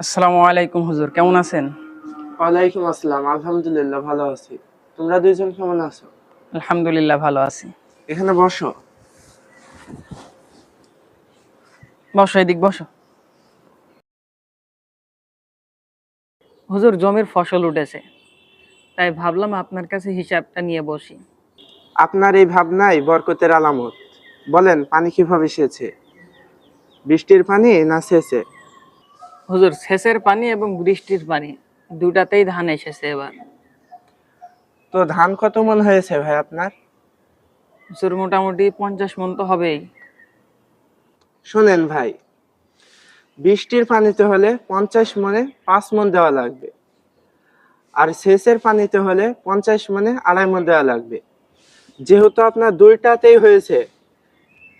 আসসালামু আলাইকুম হুজুর, কেমন আছেন? ওয়ালাইকুম আসসালাম। আলহামদুলিল্লাহ ভালো আছি। তোমরা দুইজন কেমন আছো? আলহামদুলিল্লাহ ভালো আছি। এখানে বসো। বসো, এদিক বসো। হুজুর, জমির ফসল উঠেছে, তাই ভাবলাম আপনার কাছে হিসাবটা নিয়ে বসি। আপনার এই ভাবনাই বরকতের আলামত। বলেন, পানি কিভাবে সেচে? বৃষ্টির পানি না সেচে? হুজুর, সেচের পানি এবং বৃষ্টির পানি দুটাতেই ধান এসেছে এবার। তো ধান কত মন হয়েছে ভাই আপনার? হুজুর, মোটামুটি 50 মণ তো হবেই। শোনেন ভাই, বৃষ্টির পানিতে হলে 50 মনে 5 মন দেওয়া লাগবে, আর সেচের পানিতে হলে 50 মনে 2.5 মন দেওয়া লাগবে। যেহেতু আপনার দুইটাতেই হয়েছে,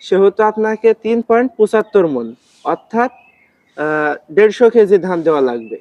সেহেতু আপনাকে 3.75 মন অর্থাৎ 150 কেজি ধান দেওয়া লাগবে।